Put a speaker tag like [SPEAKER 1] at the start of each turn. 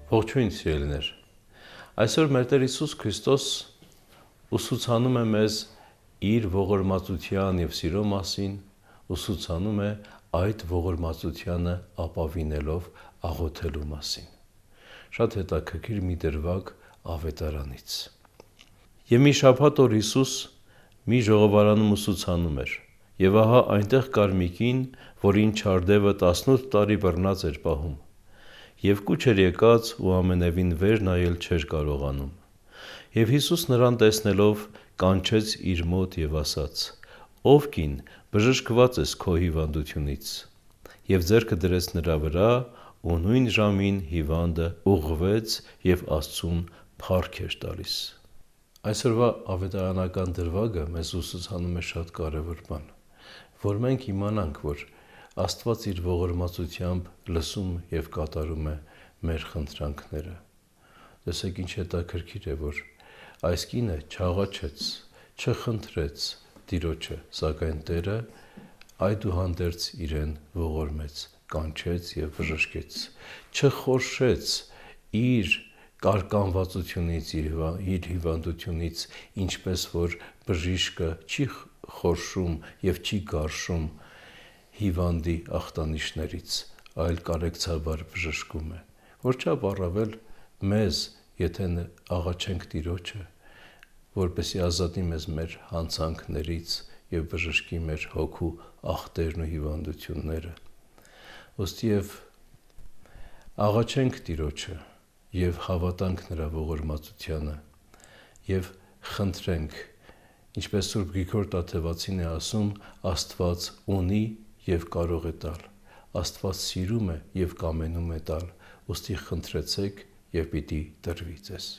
[SPEAKER 1] Ողջույն սիրելիներ, այսօր մեր Տեր Հիսուս Քրիստոս ուսուցանում է մեզ իր ողորմածության և սիրո մասին, ուսուցանում է այդ ողորմածությանը ապավինելով աղոթելու մասին։ Շատ հետաքրքիր մի դրվագ ավետարանից։ Եվ մի շաբաթ օր Հիսուս մի ժողովարանում ուսուցանում էր, և ահա այնտեղ կար մի կին, որին չարդևը 18 տարի բռնած էր պահում, և կուչ էր եկած ու ամենևին վեր նայել չէր կարողանում։ Եվ Հիսուս նրան տեսնելով կանչեց իր մոտ և ասաց. «Ով կին, բժշկված ես քո հիվանդությունից»։ Եվ ձեռքը դրեց նրա վրա, ու նույն ժամին հիվանդը ուղղվեց և Աստծուն փառք էր տալիս։ Այսօրվա ավետարանական դրվագը մեզ ուսուցանում է շատ կարևոր բան, որ մենք իմանանք, որ Աստված իր ողորմածությամբ լսում և կատարում է մեր խնդրանքները։ Տեսեք ինչ հետաքրքիր է, որ այս կինը չաղաչեց, չխնդրեց Տիրոջը, սակայն Տերը այդուհանդերձ իրեն ողորմեց, կանչեց և բժշկեց, չխորշեց իր կարկամվածությունից, իր հիվանդությունից, ինչպես որ բժիշկը չի խորշում և չի գարշում հիվանդի ախտանիշներից, այլ կարեկցաբար բժշկում է։ Որչափ առավել մեզ, եթե աղաչենք Տիրոջը, որպեսզի ազատի մեզ մեր հանցանքներից և բժշկի մեր հոգու ախտերն ու հիվանդությունները։ Ուստիև աղաչենք Տիրոջը և հավատանք նրա ողորմածությանը և խնդրենք, ինչպես Սուրբ Գրիգոր Տաթևացին է ասում, Աստված ունի և կարող է տալ, Աստված սիրում է և կամենում է տալ, ուստի խնդրեցեք և պիտի տրվի ձեզ։